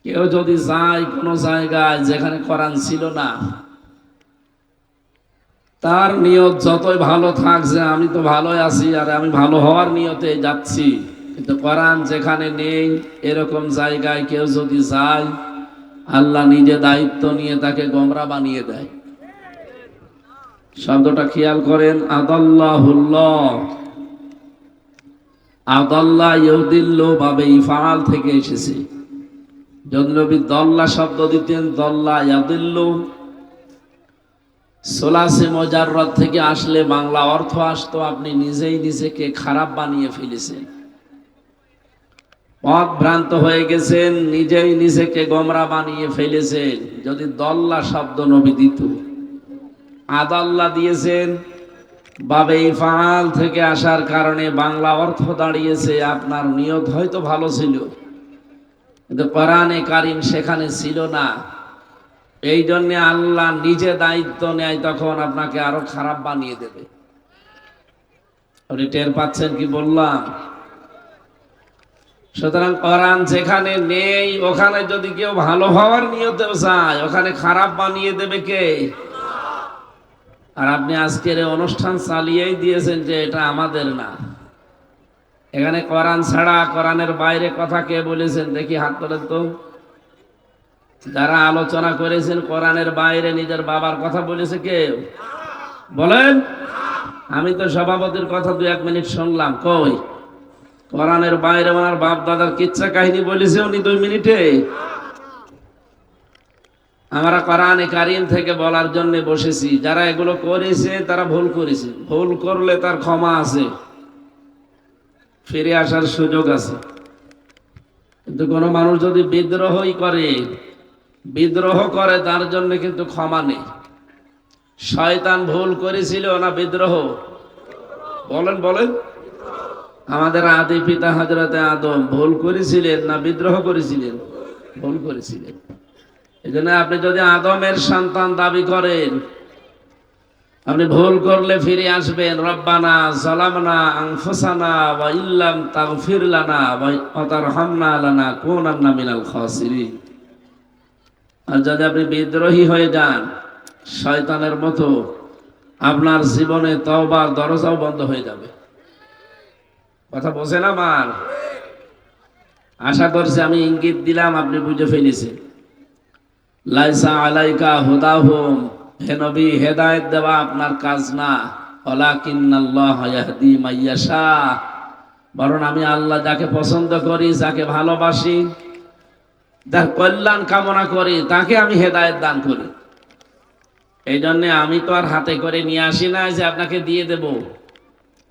[SPEAKER 1] কেউ যদি যায় কোনো জায়গায় যেখানে কোরআন ছিল না, তার নিয়ত যতই ভালো থাক যে আমি তো ভালোই আছি আর আমি ভালো হওয়ার নিয়তে যাচ্ছি, কিন্তু কোরআন যেখানে নেই এরকম জায়গায় কেউ যদি যায়, আল্লাহ নিজে দায়িত্ব নিয়ে তাকে গোমরা বানিয়ে দেয়। শব্দটা খেয়াল করেন, আদাল্লাহুল্লাহ। আদাল্লাহ ইউদিল্লু বাবে ইফআল থেকে এসেছে। যদি নবী দল্লা শব্দ দিতেন, দল্লা ইয়াদিল্লু, সোলাসে মুজাররদ থেকে আসলে বাংলা অর্থ আসতো আপনি নিজেই নিজেকে খারাপ বানিয়ে ফেলেছেন, পথ ভ্রান্ত হয়ে গেছেন, নিজেই নিজেকে গোমরা বানিয়ে ফেলেছেন। যদি দল্লা শব্দ নবী দিত, আদাল্লাহ দিয়েছেন, বাবে ইফআল থেকে আসার কারণে বাংলা অর্থ দাঁড়িয়েছে আপনার নিয়ত হয়তো ভালো ছিল, কিন্তু কোরআনে কারীম সেখানে ছিল না। এই জন্য আল্লাহ নিজে দায়িত্ব নেয়, তখন আপনাকে আরো খারাপ বানিয়ে দেবে। আপনি টের পাচ্ছেন কি বললাম? সুতরাং কোরআন যেখানে নেই ওখানে যদি কেউ ভালো হওয়ার নিয়তেও চায়, ওখানে খারাপ বানিয়ে দেবে কে? আর আপনি আজকের এই অনুষ্ঠান চালিয়েই দিয়েছেন যে এটা আমাদের না। এখানে কোরআন ছাড়া কোরআনের বাইরে কথা কে বলেছেন দেখি, হাত তোলেন তো। যারা আলোচনা করেছেন কোরআনের বাইরে নিজের বাবার কথা বলেছে কেউ? বলেন। আমি তো সভাপতির কথা 2-1 মিনিট শুনলাম, কই কোরআনের বাইরে ওনার বাপ দাদার কিচ্ছা কাহিনী বলেছে উনি 2 মিনিটে? আমরা কোরআনে কারীম থেকে বলার জন্য বসেছি। যারা এগুলো করেছে তারা ভুল করেছে, ভুল করলে তার ক্ষমা আছে, ফিরে আসার সুযোগ আছে। কিন্তু কোনো মানুষ যদি বিদ্রোহ করে তার জন্য কিন্তু ক্ষমা নেই। শয়তান ভুল করেছিল না বিদ্রোহ? বলেন বলেন। আমাদের আদি পিতা হযরতে আদম ভুল করেছিলেন না বিদ্রোহ করেছিলেন? ভুল করেছিলেন। এজন্য আপনি যদি আদমের সন্তান দাবি করেন, আপনি ভুল করলে ফিরে আসবেন, রব্বানা যালামনা আনফুসানা ওয়া ইল্লাম তাগফির লানা ওয়া তারহামনা লানাকুনান্না মিনাল খাসিরিন। আর যদি আপনি বিদ্রোহী হয়ে যান শয়তানের মতো, আপনার জীবনে তওবার দরজাও বন্ধ হয়ে যাবে। কথা বোঝেন আমার? আশা করছি আমি ইঙ্গিত দিলাম আপনি বুঝে ফেলেছেন। লাইসা আলাইকা হুদাহুম হে নবী, হেদায়েত দেওয়া আপনার কাজ না, ওয়ালাকিন্নাল্লাহ ইয়াহদি মাইয়াশা, বরং আমি আল্লাহ যাকে পছন্দ করি, যাকে ভালোবাসি, যার কল্যাণ কামনা করি, তাকে আমি হেদায়েত দান করি। এই জন্য আমি তো আর হাতে করে নিয়ে আসি না যে আপনাকে দিয়ে দেব।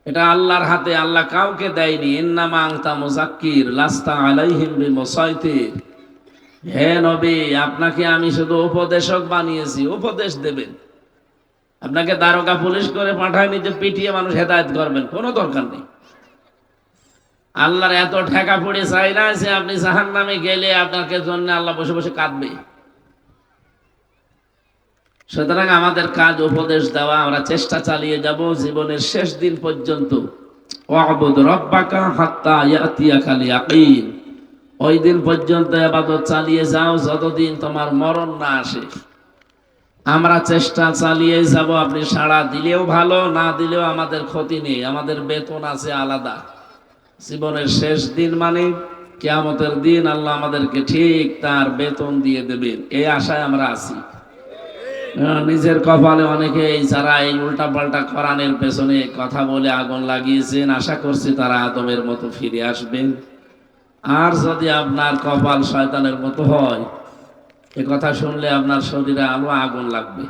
[SPEAKER 1] এটা আল্লাহর হাতে, আল্লাহ কাউকে দেয়নি। ইন্নামা আনতা মুযাক্কির লাস্তা আলাইহিম বিমুসাইতির। হে নবী, আপনাকে আমি শুধু উপদেশক বানিয়েছি, উপদেশ দেবেন। আপনাকে দারোগা পুলিশ করে পাঠায়নি যে পিটিয়ে মানুষ হেদায়েত করবেন, কোনো দরকার নেই। আল্লাহর এত ঠেকা পড়ে চাই না যে আপনি জাহান্নামে গেলে আপনাকে জন্য আল্লাহ বসে বসে কাঁদবে। সুতরাং আমাদের কাজ উপদেশ দেওয়া, আমরা চেষ্টা চালিয়ে যাব জীবনের শেষ দিন পর্যন্ত। ওয়াবুদ রাব্বাকা হাত্তা ইয়াতিয়াকাল ইয়াকিন, ওই দিন পর্যন্ত ইবাদত চালিয়ে যাও যতদিন তোমার মরণ না আসে। আমরা চেষ্টা চালিয়ে যাব, আপনি সাড়া দিলেও ভালো, না দিলেও আমাদের ক্ষতি নেই, আমাদের বেতন আছে আলাদা। জীবনের শেষ দিন মানে কিয়ামতের দিন আল্লাহ আমাদেরকে ঠিক তার বেতন দিয়ে দেবেন, এই আশায় আমরা আছি। নিজের কপালে অনেকে যারা এই উল্টা পাল্টা কোরআনের পেছনে কথা বলে আগুন লাগিয়েছেন, আশা করছি তারা আদমের মতো ফিরে আসবেন। আর যদি আপনার কপাল শয়তানের মতো হয়, এ কথা শুনলে আপনার শরীরে আলো আগুন লাগবে।